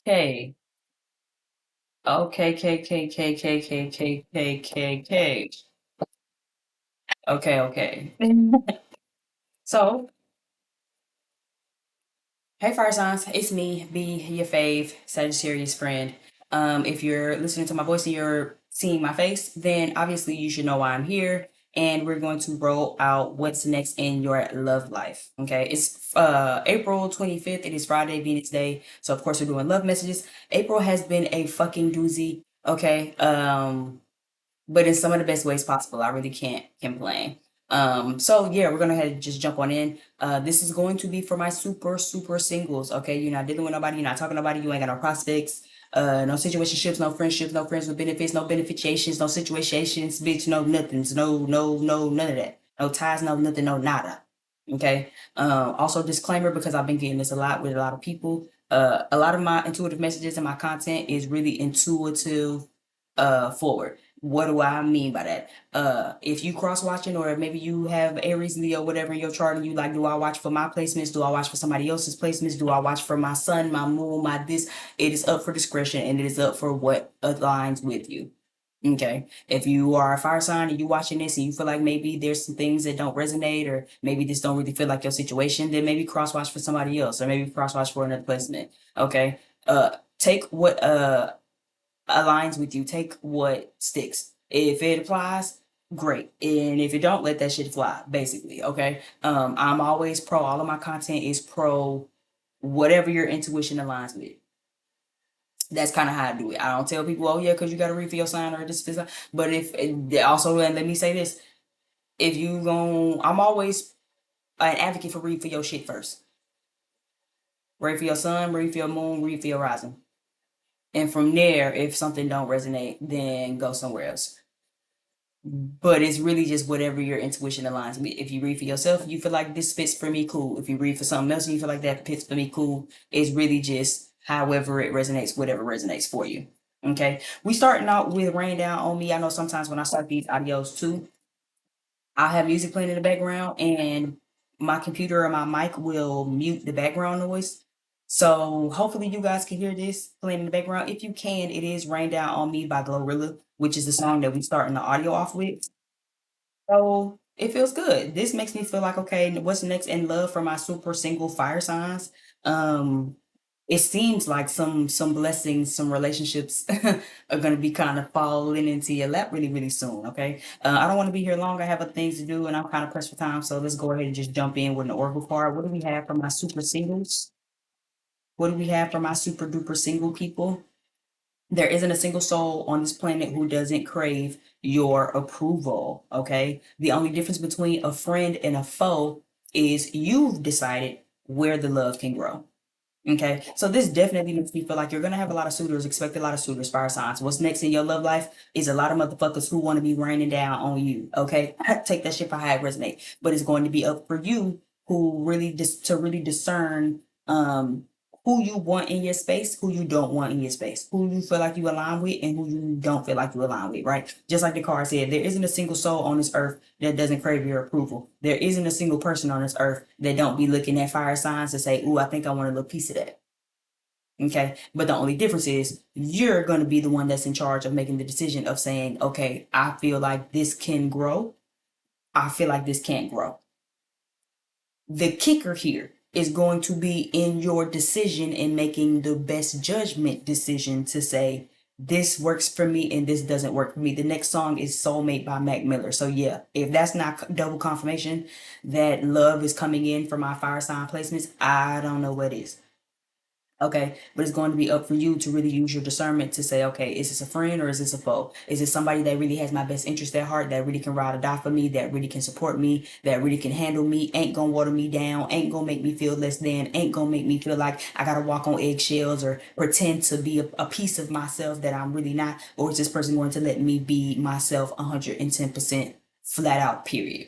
K. Okay, K, K, K, K, K, K, K, K, K. Okay, okay. So, hey, fire signs, it's me, B, your fave, Sagittarius friend. If you're listening to my voice and you're seeing my face, then obviously you should know why I'm here. And we're going to roll out what's next in your love life. Okay, it's April 25th. It is Friday, Venus Day. So, of course, we're doing love messages. April has been a fucking doozy. Okay. But in some of the best ways possible. I really can't complain. So yeah, we're gonna head and just jump on in. This is going to be for my super singles. Okay, you're not dealing with nobody, you're not talking to nobody, you ain't got no prospects, no situationships, no friendships, no friends with benefits, no beneficiations, no situations, bitch, no nothings, no none of that. No ties, no nothing, no nada. Okay. Also disclaimer because I've been getting this a lot with a lot of people. A lot of my intuitive messages and my content is really intuitive forward. What do I mean by that? If you cross watching or maybe you have Aries, Leo, whatever in your chart and you like, do I watch for my placements? Do I watch for somebody else's placements? Do I watch for my sun, my moon, my this? It is up for discretion and it is up for what aligns with you. Okay. If you are a fire sign and you watching this and you feel like maybe there's some things that don't resonate or maybe this don't really feel like your situation, then maybe cross watch for somebody else or maybe cross watch for another placement. Okay. Take what aligns with you. Take what sticks. If it applies, great. And if it don't, let that shit fly, basically. Okay. I'm always pro. All of my content is pro whatever your intuition aligns with. That's kind of how I do it. I don't tell people, oh yeah, because you got to read for your sign or this. But if also, and let me say this, if you gon' I'm always an advocate for read for your shit first. Read for your sun, read for your moon, read for your rising. And from there, if something don't resonate, then go somewhere else. But it's really just whatever your intuition aligns with. If you read for yourself, you feel like this fits for me, cool. If you read for something else and you feel like that fits for me, cool. It's really just however it resonates, whatever resonates for you. Okay. We starting out with Rain Down on Me. I know sometimes when I start these audios too, I have music playing in the background and my computer or my mic will mute the background noise. So hopefully you guys can hear this playing in the background. If you can, it is Rain Down on Me by Glorilla, which is the song that we starting the audio off with. So it feels good. This makes me feel like, okay, what's next in love for my super single fire signs? Um, it seems like some blessings, some relationships are gonna be kind of falling into your lap really soon. Okay. I don't want to be here long. I have other things to do and I'm kind of pressed for time. So let's go ahead and just jump in with an oracle card. What do we have for my super singles? What do we have for my super duper single people? There isn't a single soul on this planet who doesn't crave your approval. Okay. The only difference between a friend and a foe is you've decided where the love can grow. Okay. So this definitely makes me feel like you're going to have a lot of suitors, expect a lot of suitors, fire signs. What's next in your love life is a lot of motherfuckers who want to be raining down on you. Okay. Take that shit for how it resonate, but it's going to be up for you who really to really discern, who you want in your space, who you don't want in your space, who you feel like you align with, and who you don't feel like you align with, right? Just like the card said, there isn't a single soul on this earth that doesn't crave your approval. There isn't a single person on this earth that don't be looking at fire signs to say, ooh, I think I want a little piece of that. Okay. But the only difference is you're going to be the one that's in charge of making the decision of saying, okay, I feel like this can grow. I feel like this can't grow. The kicker here is going to be in your decision in making the best judgment decision to say this works for me and this doesn't work for me. The next song is Soulmate by Mac Miller. So yeah, if that's not double confirmation that love is coming in for my fire sign placements, I don't know what is. Okay, but it's going to be up for you to really use your discernment to say, okay, is this a friend or is this a foe? Is this somebody that really has my best interest at heart, that really can ride or die for me, that really can support me, that really can handle me, ain't gonna water me down, ain't gonna make me feel less than, ain't gonna make me feel like I gotta walk on eggshells or pretend to be a piece of myself that I'm really not, or is this person going to let me be myself 110% flat out, period?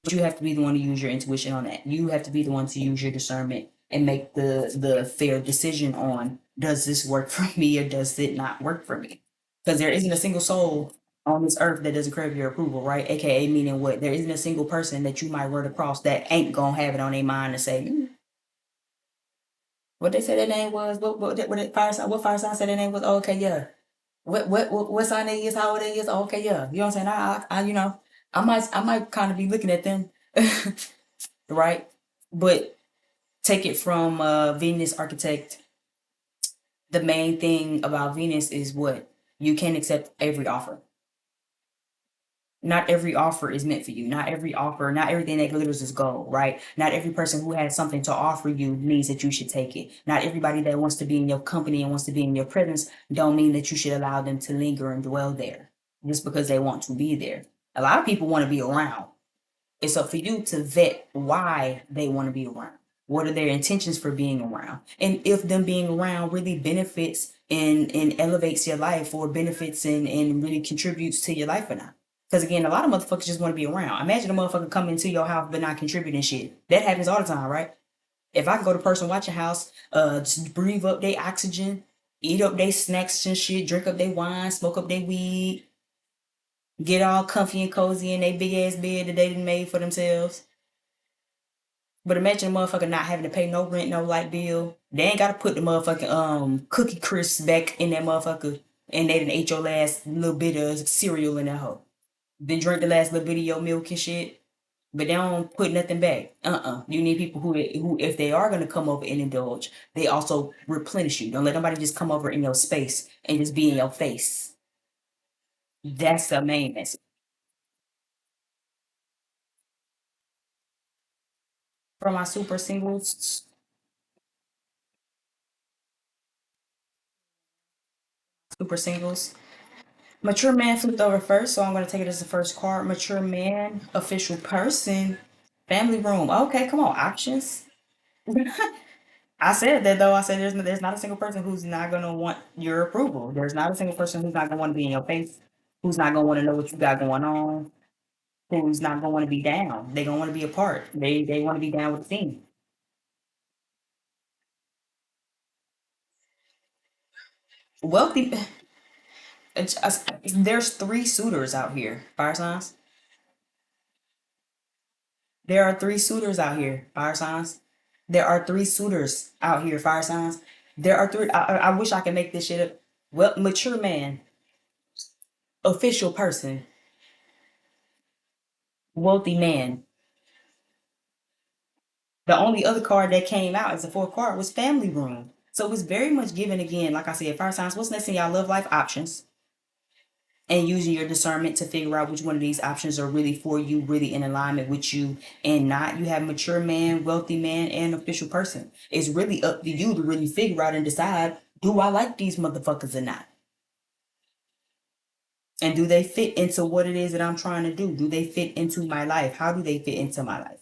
But you have to be the one to use your intuition on that. You have to be the one to use your discernment and make the fair decision on does this work for me or does it not work for me? Because there isn't a single soul on this earth that doesn't crave your approval, right? AKA meaning what? There isn't a single person that you might run across that ain't gonna have it on their mind to say, What they said their name was? What fire sign? What fire sign said their name was? Oh, okay, yeah. What sign they is? How old they is? Oh, okay, yeah. You know what I'm saying? I might kind of be looking at them, right? But take it from Venus architect. The main thing about Venus is what you can accept every offer. Not every offer is meant for you. Not every offer, not everything that glitters is gold, right? Not every person who has something to offer you means that you should take it. Not everybody that wants to be in your company and wants to be in your presence don't mean that you should allow them to linger and dwell there just because they want to be there. A lot of people want to be around. It's up for you to vet why they want to be around. What are their intentions for being around? And if them being around really benefits and elevates your life or benefits and really contributes to your life or not. Because again, a lot of motherfuckers just want to be around. Imagine a motherfucker coming into your house but not contributing shit. That happens all the time, right? If I can go to person watch your house, just breathe up their oxygen, eat up their snacks and shit, drink up their wine, smoke up their weed, get all comfy and cozy in their big ass bed that they done made for themselves. But imagine a motherfucker not having to pay no rent, no light bill. They ain't gotta put the motherfucking cookie crisps back in that motherfucker, and they done ate your last little bit of cereal in that hoe. Then drink the last little bit of your milk and shit. But they don't put nothing back. You need people who if they are gonna come over and indulge, they also replenish you. Don't let nobody just come over in your space and just be in your face. That's the main message. For my super singles. Mature man flipped over first, so I'm going to take it as the first card. Mature man, official person, family room. Okay, come on, options. I said that though. I said there's not a single person who's not going to want your approval. There's not a single person who's not going to want to be in your face, who's not going to want to know what you got going on, who's not going to want to be down. They going to want to be a part. They want to be down with the team. Wealthy. There's three suitors out here. Fire signs. There are three suitors out here, fire signs. There are three suitors out here, fire signs. There are three. I wish I could make this shit up. Well, mature man, official person, wealthy man. The only other card that came out as a fourth card was family room. So it's very much given again, like I said, fire signs. What's next in y'all love life options? And using your discernment to figure out which one of these options are really for you, really in alignment with you and not. You have mature man, wealthy man, and official person. It's really up to you to really figure out and decide, do I like these motherfuckers or not? And do they fit into what it is that I'm trying to do? Do they fit into my life? How do they fit into my life?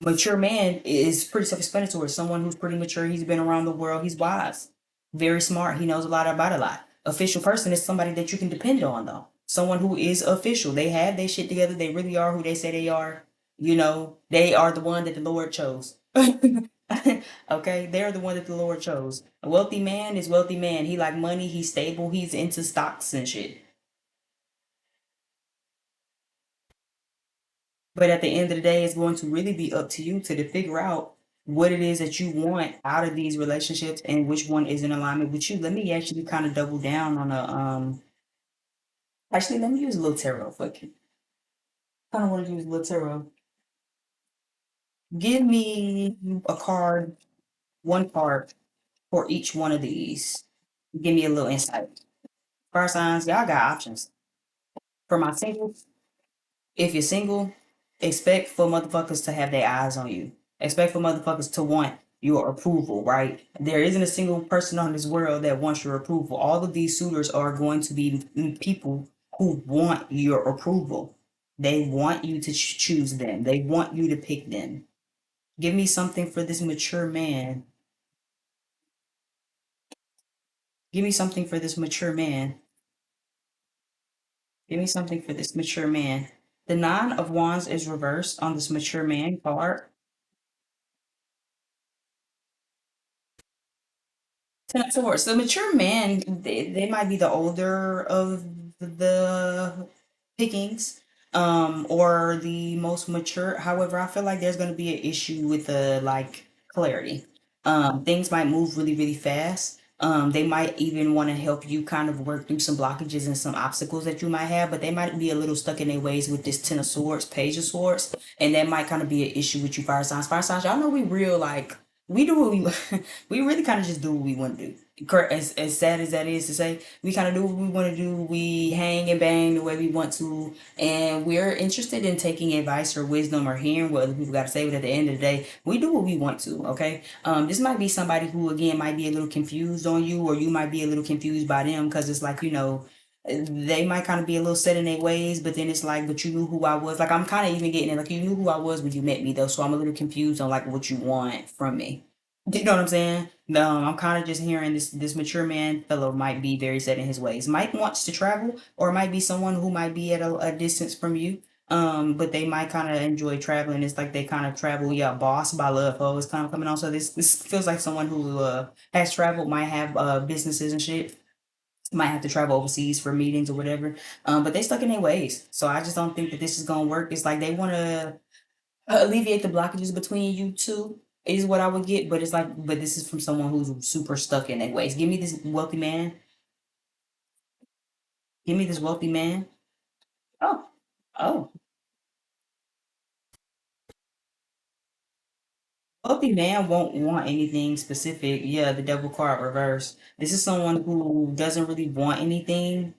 Mature man is pretty self-explanatory. Someone who's pretty mature. He's been around the world. He's wise, very smart. He knows a lot about a lot. Official person is somebody that you can depend on, though. Someone who is official. They have their shit together. They really are who they say they are. They are the one that the Lord chose. Okay, they're the one that the Lord chose. A wealthy man is wealthy man. He like money. He's stable. He's into stocks and shit. But at the end of the day, it's going to really be up to you to figure out what it is that you want out of these relationships and which one is in alignment with you. Let me actually kind of double down on a actually let me use a little tarot. Fuck it. I don't want to use a little tarot. Give me a card, one card for each one of these. Give me a little insight. Fire signs, y'all got options. For my singles, if you're single, expect for motherfuckers to have their eyes on you. Expect for motherfuckers to want your approval, right? There isn't a single person on this world that wants your approval. All of these suitors are going to be people who want your approval. They want you to choose them. They want you to pick them. Give me something for this mature man. Give me something for this mature man. Give me something for this mature man. The Nine of Wands is reversed on this mature man card. Ten of Swords. The mature man, they might be the older of the pickings, or the most mature. However, I feel like there's going to be an issue with the like clarity. Things might move really, really fast. They might even want to help you kind of work through some blockages and some obstacles that you might have, but they might be a little stuck in their ways with this Ten of Swords, Page of Swords, and that might kind of be an issue with you, fire signs. Fire signs, y'all know we real like we do what we we really kind of just do what we want to do. Correct. As sad as that is to say, we kind of do what we want to do. We hang and bang the way we want to, and we're interested in taking advice or wisdom or hearing what other people got to say. But at the end of the day, we do what we want to. Okay. This might be somebody who again might be a little confused on you, or you might be a little confused by them because it's like they might kind of be a little set in their ways, but then it's like, but you knew who I was. Like I'm kind of even getting it. Like you knew who I was when you met me though, so I'm a little confused on like what you want from me. Do you know what I'm saying? No, I'm kind of just hearing this mature man fellow might be very set in his ways. Might wants to travel, or might be someone who might be at a distance from you. But they might kind of enjoy traveling. It's like they kind of travel. Yeah, boss by love. Oh, it's kind of coming on. So this feels like someone who has traveled, might have businesses and shit. Might have to travel overseas for meetings or whatever. But they stuck in their ways. So I just don't think that this is gonna work. It's like they want to alleviate the blockages between you two is what I would get, but it's like, but this is from someone who's super stuck in their ways. Give me this wealthy man. Give me this wealthy man. Oh, oh, wealthy man won't want anything specific. Yeah, the devil card reverse. This is someone who doesn't really want anything.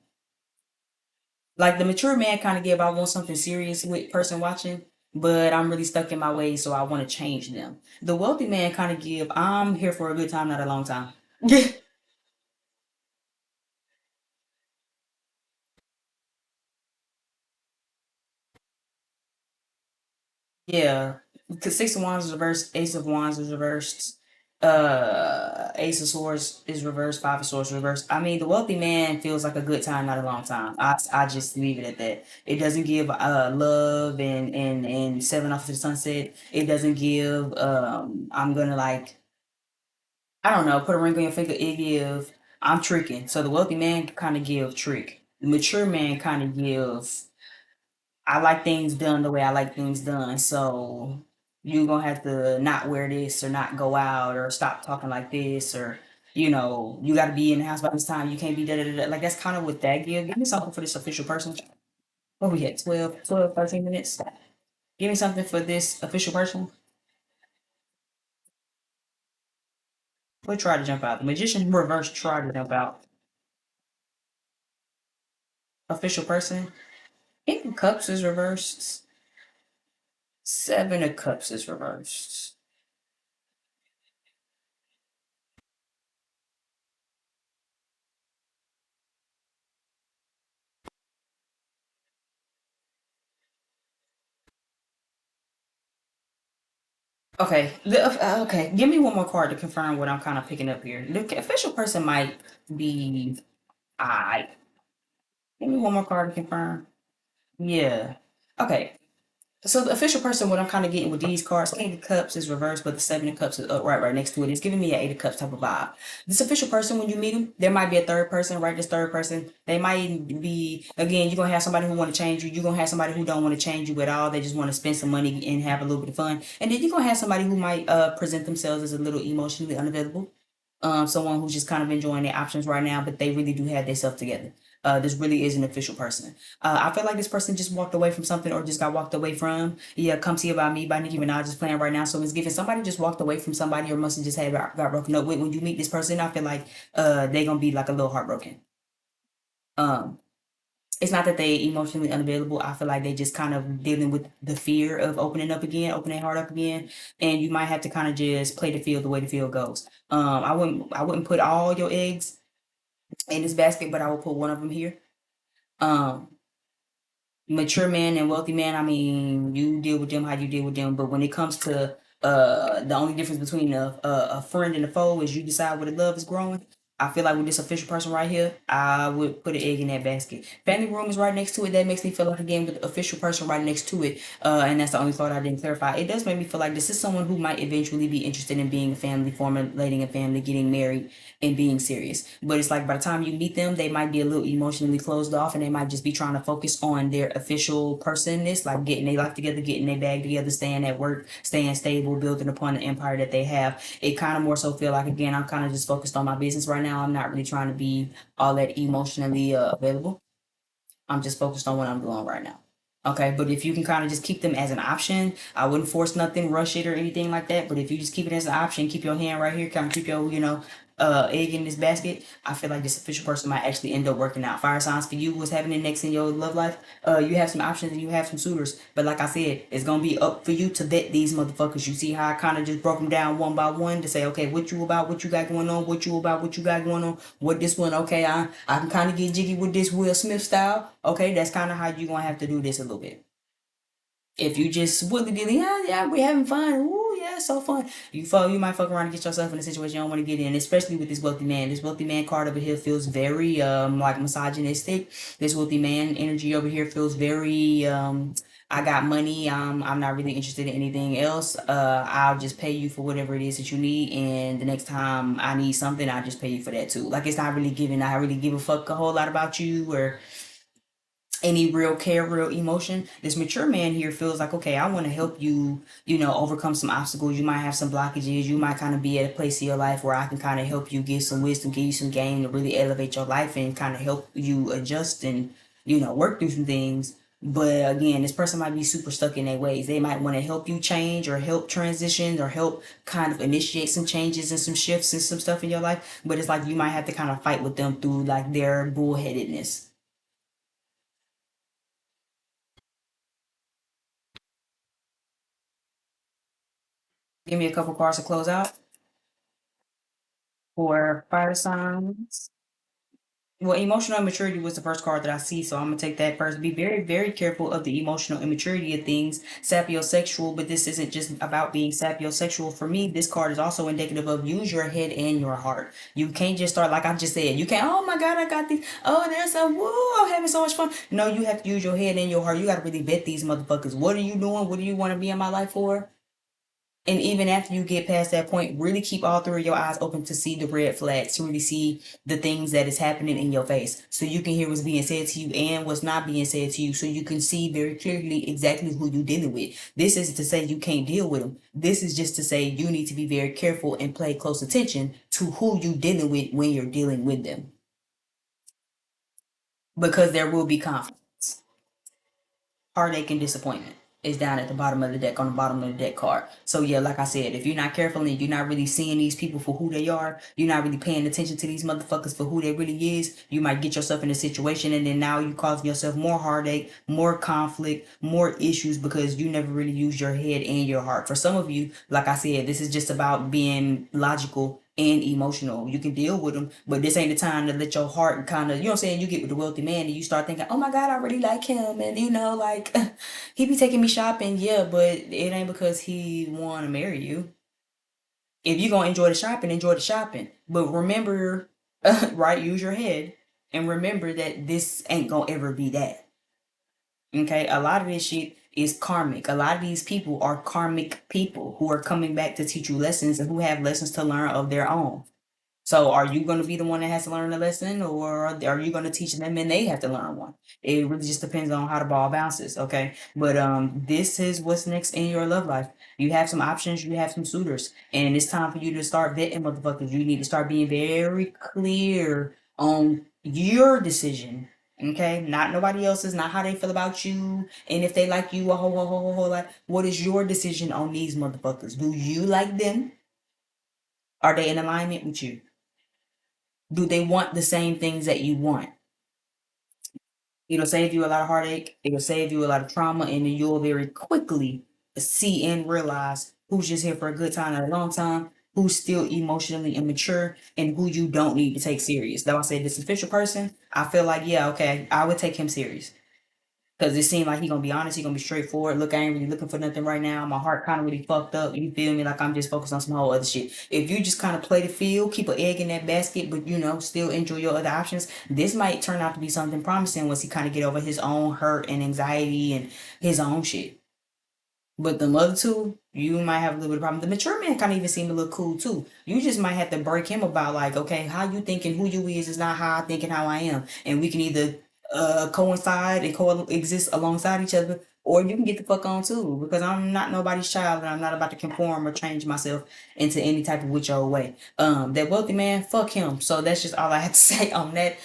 Like the mature man kind of give, I want something serious with person watching, but I'm really stuck in my ways, so I want to change them. The wealthy man kind of give, I'm here for a good time, not a long time. Yeah, because Six of Wands is reversed, Ace of Wands is reversed, Ace of Swords is reversed, Five of Swords reversed. I mean, the wealthy man feels like a good time, not a long time. I just leave it at that. It doesn't give love and seven off to the sunset. It doesn't give I'm gonna like I don't know, put a ring on your finger. It give I'm tricking. So the wealthy man kind of give trick. The mature man kind of give. I like things done the way I like things done. So you're gonna have to not wear this or not go out or stop talking like this or you gotta be in the house by this time. You can't be da da da. Da. Like that's kind of what that gives. Give me something for this official person. What we at? 13 minutes. Give me something for this official person. We'll try to jump out. The magician reverse try to jump out. Official person. Eight of Cups is reversed. Seven of Cups is reversed. Okay, okay. Give me one more card to confirm what I'm kind of picking up here. The official person might be I. Give me one more card to confirm. Yeah. Okay. So the official person, what I'm kind of getting with these cards, King of Cups is reversed, but the Seven of Cups is upright right next to it. It's giving me an Eight of Cups type of vibe. This official person, when you meet him, there might be a third person, right? This third person, they might even be again. You're gonna have somebody who want to change you. You're gonna have somebody who don't want to change you at all. They just want to spend some money and have a little bit of fun. And then you're gonna have somebody who might present themselves as a little emotionally unavailable, someone who's just kind of enjoying their options right now, but they really do have themselves together. This really is an official person. I feel like this person just walked away from something or just got walked away from. Yeah, Come See About Me by Nicki Minaj is playing right now. So it's giving somebody just walked away from somebody or must have just had got broken up with. When you meet this person, I feel like they gonna be like a little heartbroken. Um, it's not that they emotionally unavailable. I feel like they just kind of dealing with the fear of opening up again, opening their heart up again, and you might have to kind of just play the field the way the field goes. I wouldn't put all your eggs in this basket, but I will put one of them here. Um, Mature man and wealthy man. I mean, you deal with them how you deal with them, but when it comes to the only difference between a friend and a foe is you decide where the love is growing. I feel like with this official person right here, I would put an egg in that basket. Family room is right next to it. That makes me feel like, again, with the official person right next to it. And that's the only thought I didn't clarify. It does make me feel like this is someone who might eventually be interested in being a family, formulating a family, getting married, and being serious. But it's like by the time you meet them, they might be a little emotionally closed off, and they might just be trying to focus on their official personness, like getting their life together, getting their bag together, staying at work, staying stable, building upon the empire that they have. It kind of more so feel like, again, I'm kind of just focused on my business right now. I'm not really trying to be all that emotionally available. I'm just focused on what I'm doing right now. Okay, but if you can kind of just keep them as an option, I wouldn't force nothing, rush it or anything like that. But if you just keep it as an option, keep your hand right here, kind of keep your, egg in this basket, I feel like this official person might actually end up working out. Fire signs for you, what's happening next in your love life? You have some options and you have some suitors. But like I said, it's gonna be up for you to vet these motherfuckers. You see how I kind of just broke them down one by one to say, okay, what you about, what you got going on, what you about, what you got going on, what this one, okay, I can kind of get jiggy with this Will Smith style. Okay, that's kind of how you gonna have to do this a little bit. If you just willy nilly, yeah, we having fun. Ooh, yeah, it's so fun. You might fuck around and get yourself in a situation you don't want to get in, especially with this wealthy man. This wealthy man card over here feels very like misogynistic. This wealthy man energy over here feels very I got money. I'm not really interested in anything else. I'll just pay you for whatever it is that you need, and the next time I need something, I'll just pay you for that too. Like it's not really giving. I really give a fuck a whole lot about you or any real care, real emotion. This mature man here feels like, okay, I want to help you, overcome some obstacles. You might have some blockages. You might kind of be at a place in your life where I can kind of help you get some wisdom, give you some game to really elevate your life and kind of help you adjust and, work through some things. But again, this person might be super stuck in their ways. They might want to help you change or help transition or help kind of initiate some changes and some shifts and some stuff in your life. But it's like you might have to kind of fight with them through like their bullheadedness. Give me a couple cards to close out for fire signs. Well, emotional immaturity was the first card that I see, so I'm gonna take that first. Be very, very careful of the emotional immaturity of things. Sapiosexual, but this isn't just about being sapiosexual. For me, this card is also indicative of use your head and your heart. You can't just start like I just said. You can't. Oh my God, I got these. Oh, there's a woo. I'm having so much fun. No, you have to use your head and your heart. You got to really vet these motherfuckers. What are you doing? What do you want to be in my life for? And even after you get past that point, really keep all three of your eyes open to see the red flags, to really see the things that is happening in your face. So you can hear what's being said to you and what's not being said to you. So you can see very clearly exactly who you're dealing with. This isn't to say you can't deal with them. This is just to say you need to be very careful and pay close attention to who you're dealing with when you're dealing with them. Because there will be conflicts. Heartache and disappointment is down at the bottom of the deck on the bottom of the deck card. So yeah, like I said, if you're not careful and you're not really seeing these people for who they are, you're not really paying attention to these motherfuckers for who they really is, you might get yourself in a situation and then now you cause yourself more heartache, more conflict, more issues because you never really use your head and your heart. For some of you, like I said, this is just about being logical and emotional. You can deal with them, but this ain't the time to let your heart kind of, you get with the wealthy man and you start thinking, oh my God, I really like him. And like, he be taking me shopping. Yeah, but it ain't because he want to marry you. If you going to enjoy the shopping, enjoy the shopping. But remember, right, use your head and remember that this ain't going to ever be that. Okay, a lot of this shit is karmic. A lot of these people are karmic people who are coming back to teach you lessons and who have lessons to learn of their own. So are you going to be the one that has to learn the lesson or are you going to teach them and they have to learn one? It really just depends on how the ball bounces, okay? But this is what's next in your love life. You have some options, you have some suitors, and it's time for you to start vetting motherfuckers. You need to start being very clear on your decision. Okay, not nobody else's, not how they feel about you, and if they like you a whole lot. What is your decision on these motherfuckers? Do you like them? Are they in alignment with you? Do they want the same things that you want? It'll save you a lot of heartache. It'll save you a lot of trauma, and then you'll very quickly see and realize who's just here for a good time and a long time, who's still emotionally immature, and who you don't need to take serious. Though I say this official person, I feel like, yeah, okay, I would take him serious. Cause it seemed like he gonna be honest, he gonna be straightforward. Look, I ain't really looking for nothing right now. My heart kind of really fucked up. You feel me? Like I'm just focused on some whole other shit. If you just kind of play the field, keep an egg in that basket, but still enjoy your other options, this might turn out to be something promising once he kind of get over his own hurt and anxiety and his own shit. But the other two, you might have a little bit of problem. The mature man kind of even seem a little cool too. You just might have to break him about like, okay, how you thinking who you is not how I think and how I am. And we can either coincide and coexist alongside each other, or you can get the fuck on too. Because I'm not nobody's child and I'm not about to conform or change myself into any type of which old way. That wealthy man, fuck him. So that's just all I have to say on that.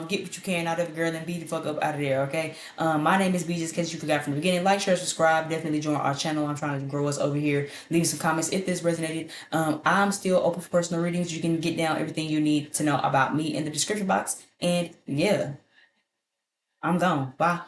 Get what you can out of a girl and be the fuck up out of there, okay? My name is B, just in case you forgot from the beginning. Like, share, subscribe. Definitely join our channel. I'm trying to grow us over here. Leave some comments if this resonated. I'm still open for personal readings. You can get down everything you need to know about me in the description box. And yeah, I'm gone. Bye.